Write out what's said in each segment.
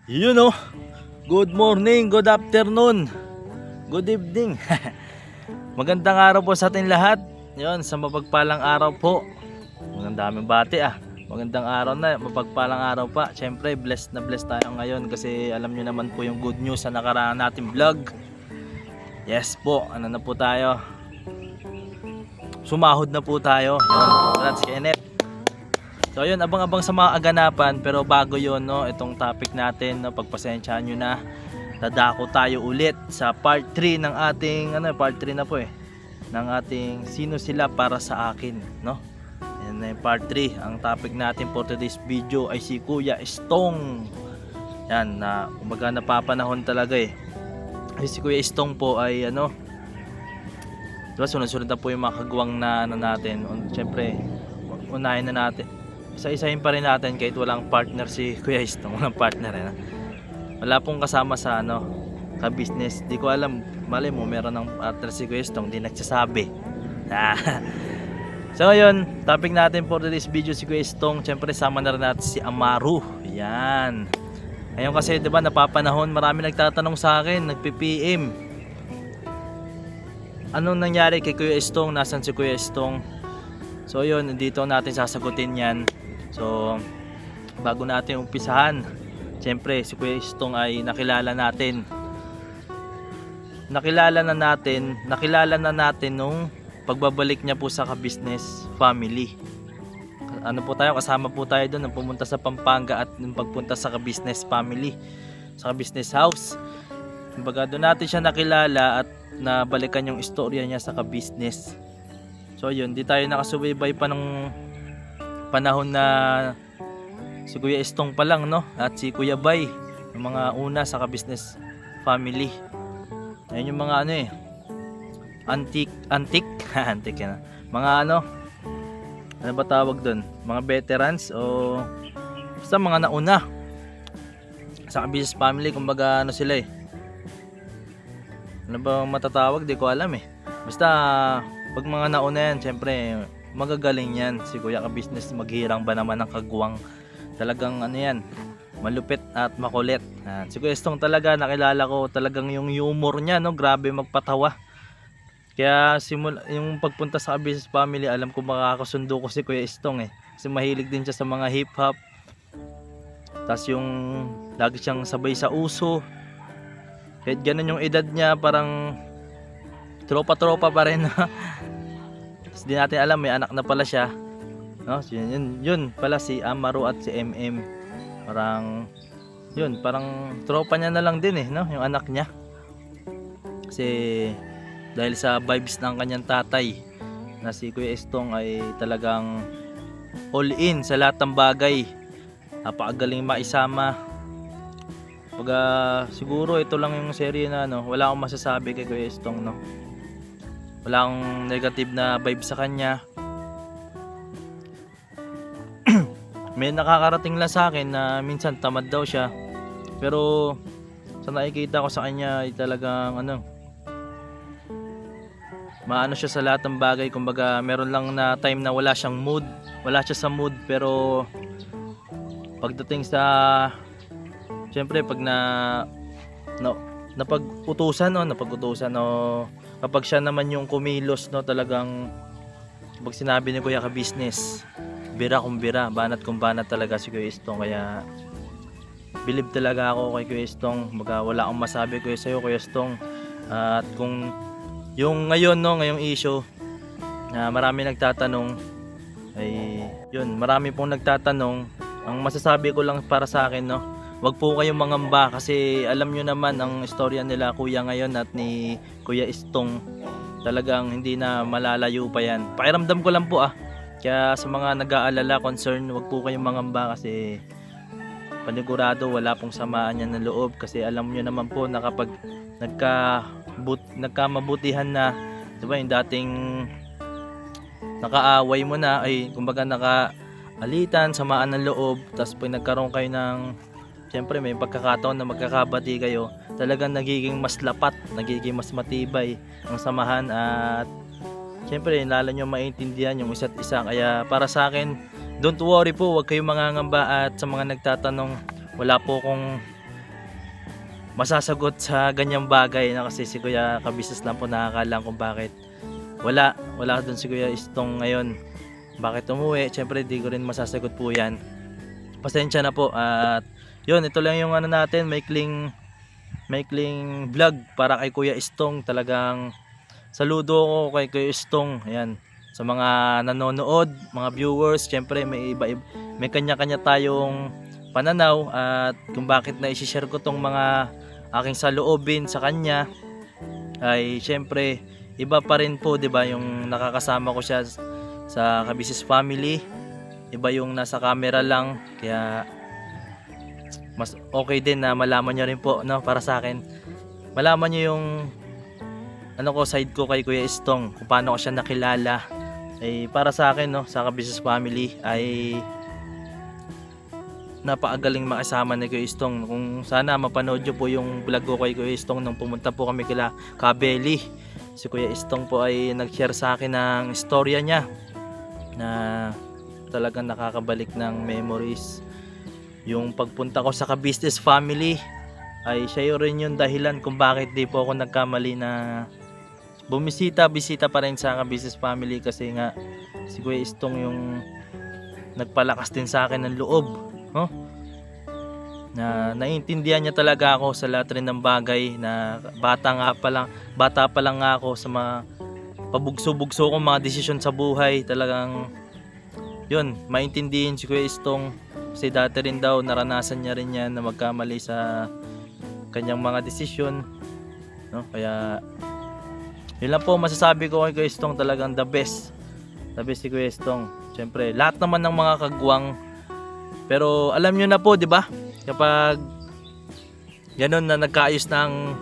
Yun oh. Good morning, good afternoon, good evening. Magandang araw po sa ating lahat. Yun, sa mapagpalang araw po. Magandang bati ah. Magandang araw na, mapagpalang araw pa. Siyempre, blessed na blessed tayo ngayon kasi alam nyo naman po yung good news sa nakaraan natin vlog. Yes po, ano na po tayo? Sumahod na po tayo. Yun, congrats Kenneth. So yun, abang-abang sa mga aganapan. Pero bago yun, no, itong topic natin, no, pagpasensyahan nyo na, dadako tayo ulit sa part 3 ng ating, part 3 na po ng ating sino sila para sa akin, no? Yan na yung part 3. Ang topic natin for today's video ay si Kuya Stong. Yan, na kumbaga napapanahon talaga Kasi si Kuya Stong po ay diba, sunod-sunod na po yung mga kagawang na natin. Siyempre, unahin na natin. Isa-isahin pa rin natin kahit walang partner si Kuya Stong. Walang partner wala pong kasama sa ka-business. Di ko alam, malay mo meron ng partner si Kuya Stong, di nagsasabi. So yun, topic natin for today's video si Kuya Stong. Siyempre sama na rin natin si Amaru. Yan. Ngayon kasi diba napapanahon, marami nagtatanong sa akin, nagpi-PM. Anong nangyari kay Kuya Stong? Nasaan si Kuya Stong? So yun, dito natin sasagutin yan. So bago natin umpisahan, siyempre si Kuya Stong ay nakilala na natin nung pagbabalik niya po sa ka-business family. Ano po tayo, kasama po tayo doon nung pumunta sa Pampanga at nung pagpunta sa ka-business family, sa ka-business house. Kumbaga doon natin siya nakilala at nabalikan yung istorya niya sa ka-business. So yun, di tayo nakasubaybay pa ng panahon na si Kuya Stong pa lang, no? At si Kuya Bay, yung mga una sa ka-business family. Ayun yung mga antique antique yan. Mga ano ba tawag doon? Mga veterans o basta mga nauna sa ka-business family. Kumbaga sila ano ba matatawag? Di ko alam Basta pag mga nauna yan, syempre magagaling yan. Si Kuya ka-business, maghirang ba naman ng kagwang. Talagang yan, malupit at makulit. Si Kuya Stong talaga, nakilala ko talagang yung humor niya, no? Grabe magpatawa. Kaya yung pagpunta sa business family, alam ko makakasundo ko si Kuya Stong Kasi mahilig din siya sa mga hip hop. Tapos yung lagi siyang sabay sa uso. Kahit ganun yung edad niya, parang tropa-tropa pa rin. Tapos di natin alam, may anak na pala siya, no? Yun pala si Amaru at si MM. Parang tropa niya na lang din no? Yung anak niya. Kasi dahil sa vibes ng kanyang tatay na si Kuya Stong ay talagang all in sa lahat ng bagay. Napakagaling maisama. Siguro ito lang yung serye na wala akong masasabi kay Kuya Stong, no? Wala akong negative na vibe sa kanya. May nakakarating lang sa akin na minsan tamad daw siya. Pero sa nakikita ko sa kanya ay talagang maano siya sa lahat ng bagay. Kumbaga meron lang na time na wala siyang mood. Wala siya sa mood, pero pagdating sa siyempre pag napag-utusan kapag siya naman yung kumilos, talagang pag sinabi ni Kuya ka-business, bira kung bira, banat kung banat talaga si Kuya Stong. Kaya believe talaga ako kay Kuya Stong. Wala akong masabi sa'yo Kuya Stong. At kung yung ngayong issue na marami nagtatanong ay yun, marami pong nagtatanong, ang masasabi ko lang para sa akin, wag po kayong mangamba kasi alam nyo naman ang istorya nila Kuya ngayon at ni Kuya Stong. Talagang hindi na malalayo pa yan. Pakiramdam ko lang po Kaya sa mga nag-aalala, concern, wag po kayong mangamba kasi panigurado wala pong samaan yan ng loob. Kasi alam nyo naman po na kapag nagkamabutihan na, diba, yung dating nakaaway mo na ay kumbaga nakaalitan, samaan ng loob, tapos pag nagkaroon kayo ng siyempre may pagkakataon na magkakabati kayo, talagang nagiging mas lapat, nagiging mas matibay ang samahan. At siyempre lalo nyo maintindihan yung isa't isa. Kaya para sa akin, don't worry po, huwag kayong mangangamba. At sa mga nagtatanong, wala po akong masasagot sa ganyang bagay na, kasi si Kuya Kabisnes lang po nakakaalam kung bakit wala doon si Kuya Istong ngayon, bakit umuwi. Siyempre di ko rin masasagot po yan, pasensya na po. At yun, ito lang yung ano natin, maikling vlog para kay Kuya Istong. Talagang saludo ko kay Kuya Istong, ayan, sa mga nanonood, mga viewers. Siyempre may kanya-kanya tayong pananaw at kung bakit na i-share ko tong mga aking saloobin sa kanya, ay siyempre iba pa rin po, 'di ba, yung nakakasama ko siya sa Kabisnes family, iba yung nasa camera lang. Kaya mas okay din na malaman niyo rin po, no, para sa akin malaman niyo yung ano ko, side ko kay Kuya Istong, kung paano ko siya nakilala. Ay para sa akin, no, sa Kabisnes family ay napakagaling makasama ni Kuya Istong. Kung sana mapanood nyo po yung vlog ko kay Kuya Istong nung pumunta po kami kila Kabeli. Si Kuya Istong po ay nag-share sa akin ng istorya niya na talagang nakakabalik ng memories. Yung pagpunta ko sa Kabisnes family ay siya rin yung dahilan kung bakit di po ako nagkamali na bisita pa rin sa Kabisnes family, kasi nga si Kuya Istong yung nagpalakas din sa akin ng loob, no? Na naiintindihan niya talaga ako sa lahat rin ng bagay, na bata pa lang nga ako sa mga pabugso-bugso kong mga desisyon sa buhay. Talagang yun, maintindihin si Kuya Istong, kasi dati rin daw naranasan niya rin yan na magkamali sa kanyang mga desisyon, no? Kaya yun lang po masasabi ko kay Kuya Istong, talagang the best si Kuya Istong. Siyempre lahat naman ng mga kagwang, pero alam nyo na po, di ba, kapag ganun na nagkaayos ng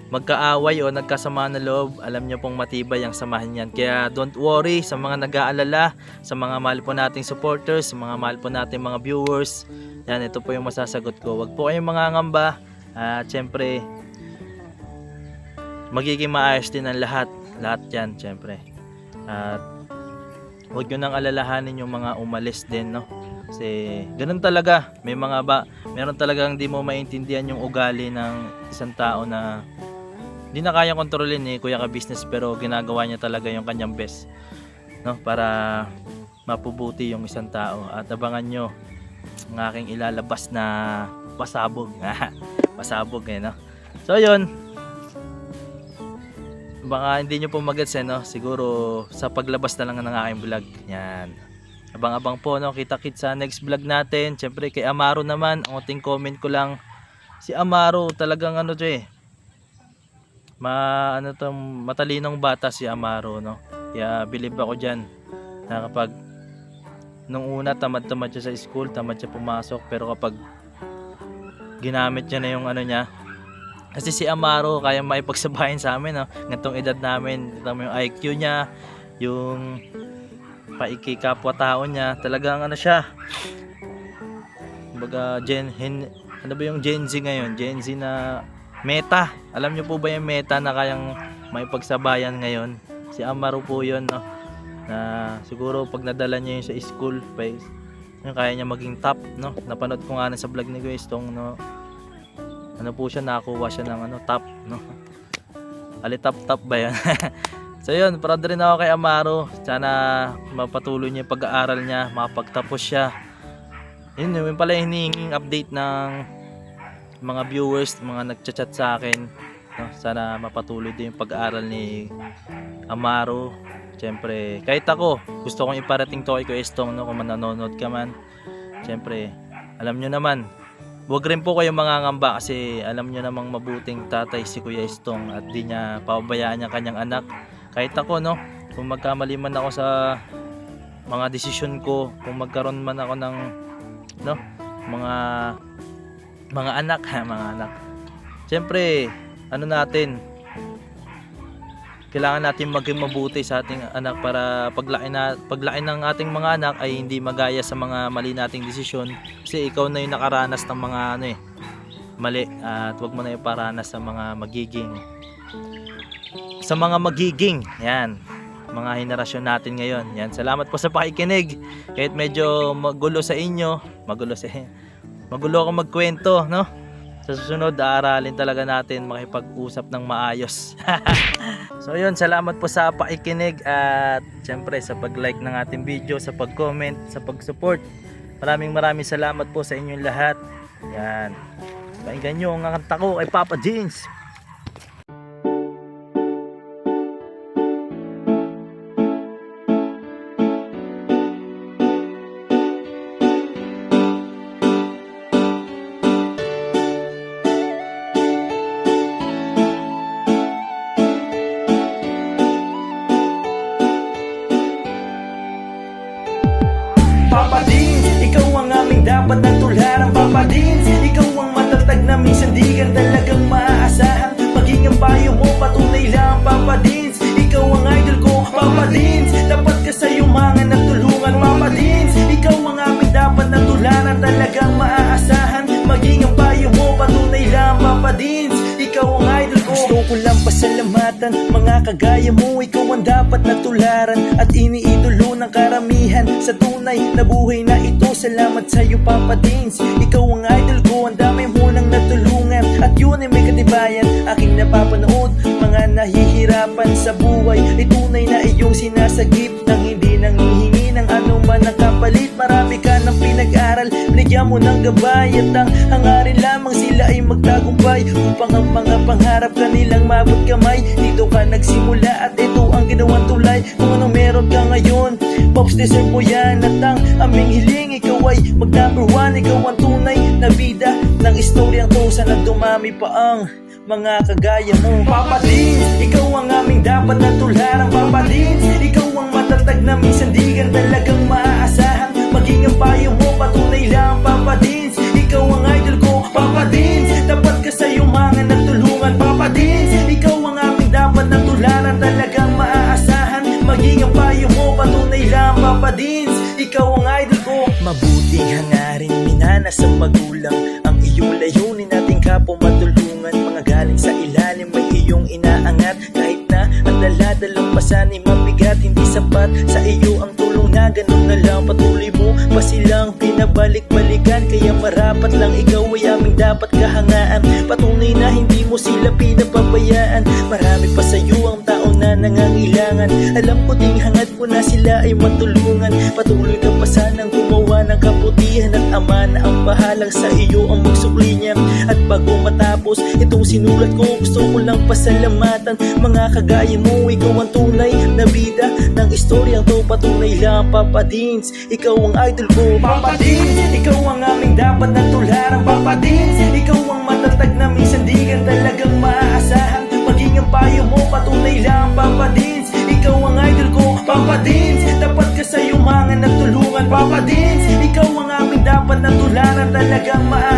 magkaaway o nagkasama ng loob, alam nyo pong matibay ang samahan yan. Kaya don't worry sa mga nag-aalala, sa mga mahal po nating supporters, sa mga mahal po nating mga viewers. Yan, ito po yung masasagot ko. Wag po kayong mangangamba. At syempre magiging maayos din ang lahat yan, syempre. At huwag nyo nang alalahanin yung mga umalis din, no? Kasi ganun talaga, meron talagang di mo maintindihan yung ugali ng isang tao na hindi na kayang kontrolin ni Kuya Kabisnes, pero ginagawa niya talaga yung kanyang best, no, para mapubuti yung isang tao. At abangan nyo ang aking ilalabas na pasabog. Pasabog, no? So yun, baka hindi nyo po magets, no? Siguro sa paglabas na lang ng aking vlog. Yan, abang-abang po, no? Kita-kit sa next vlog natin. Siyempre kay Amaro naman, ang uting comment ko lang, si Amaro talagang ano siya, matalinong bata si Amaro, no? Kaya believe ako dyan na kapag nung una tamad siya sa school, tamad siya pumasok, pero kapag ginamit niya na yung ano niya, kasi si Amaro kaya maipagsabayan sa amin, no? Ngantong edad namin, kita mo yung IQ niya, yung paikikapwa-tao niya, talagang ano siya, kumbaga ano ba yung Gen Z ngayon? Gen Z na meta. Alam niyo po ba yung meta na kayang maipagsabayan ngayon? Si Amaro po yun, no? Na siguro pag nadala niya yun sa school, kaya niya maging top, no? Napanood ko nga sa vlog ni Kuya Istong, no? Ano po siya, nakakuha siya ng top, no? Ali top ba yan? So yun, proud rin ako kay Amaro. Sana mapatuloy niya yung pag-aaral niya, makapagtapos siya. Yun pala yung hinihinging update ng mga viewers, mga nagchat-chat sa akin, no? Sana mapatuloy din yung pag-aaral ni Amaro. Siyempre, kahit ako, gusto kong iparating to kay Kuya Istong, no? Kung manonood ka man, siyempre, alam nyo naman, huwag rin po kayong mangangamba, kasi alam nyo namang mabuting tatay si Kuya Istong at di niya pababayaan yung kanyang anak. Kahit ako, no, kung magkamali man ako sa mga desisyon ko, kung magkaroon man ako ng, no, mga anak, siyempre, kailangan natin maging mabuti sa ating anak para paglaki ng ating mga anak ay hindi magaya sa mga mali nating desisyon, kasi ikaw na yung nakaranas ng mga mali, at wag mo na iparanas sa mga magiging yan, mga henerasyon natin ngayon. Yan, salamat po sa pakikinig. Kahit medyo magulo ako magkwento, no? Sa susunod, aaralin talaga natin makipag-usap ng maayos. So yun, salamat po sa pakikinig at syempre sa pag-like ng ating video, sa pag-comment, sa pag-support. Maraming salamat po sa inyong lahat. Yan. Pakinggan nyo ang kanta ko ay Papa Jeans. Papa Dins, ikaw ang aming dapat na tularan. Papa Dins, ikaw ang matatag na minsan di ka talagang maaasahan. Maging ang payo mo, patunay lang. Papa Dins, ikaw ang idol ko. Papa Dins, dapat ka sa yumangan at tulungan. Papa Dins, ikaw ang aming dapat na tularan. Talagang maaasahan. Maging ang payo mo, patunay lang. Papa Dins, ikaw ang idol ko. Gusto ko lang pasalamatan, mga kagaya mo. Ikaw ang dapat na tularan at iniidolo ng karamihan sa tunay na buhay na ito. Salamat sa iyo, Papa Dins. Ikaw ang idol ko, ang dami mo nang natulungan at yun ay may katibayan. Aking napapanood, mga nahihirapan sa buhay, ay tunay na iyong sinasagip nang hindi nanghihingi ng anuman na kapalit. Marami ka ng pinag-aral, binigyan mo ng gabay at ang hangarin lamang sila ay magtagumpay upang ang mga pangarap kanilang mabot kamay. Dito ka nagsimula at ito ang ginawang tulay. Kung anong meron ka ngayon, Pops, deserve mo yan. At ang aming hiling, ikaw ay mag number one. Ikaw ang tunay na bida ng istoryang to. Sana dumami pa ang mga kagaya mo. Papa Dins, ikaw ang aming dapat na tularan. Papa Dins, ikaw ang matatag na minsan di ka talagang maaasahan. Maging ang payo mo, patunay lang. Papa Dins, ikaw ang idol ko. Papa Dins, dapat ka sa yumangan at tulungan. Papa Dins, ikaw ang aming dapat na tularan. Talagang maaasahan. Maging ang payo mo, patunay lang. Papa Dins, ikaw ang idol ko. Mabuting hangarin, minana sa magulang. Ang iyong layunin nating kapwa matulungan. Mga galing sa ilalim may iyong inaangat. Kahit na ang daladalang pasanay mabigat, hindi sapat sa iyo ang tulong na ganun na lang. Patuloy mo pa silang pinabalik-balikan, kaya marapat lang ikaw ay aming dapat kahangaan. Patunay na hindi mo sila pinapabayaan. Marami pa sa iyo ang tao na nangangailangan. Alam ko ding hangad mo na sila ay matulungan. Patuloy ka pa sanang gumawa ng kabutihan at ama na ang bahalang sa iyo ang magsukli niya. At bago matapos itong sinulat ko, gusto ko lang pasalamatan mga kagaya mo. Ikaw ang tunay na bida ng istoryang to. Patunay lang, Papa Dins, ikaw ang idol ko. Papa Dins, ikaw ang aming dapat na tularan. Papa Dins, ikaw ang matatag na minsan di ka talagang maaasahan. Maging ang payo mo, patunay lang. Papa Dins, ikaw ang idol ko. Papa Dins, dapat ka sa yumangan at tulungan. Papa Dins, ikaw ang aming dapat na tularan. Talagang maaasahan.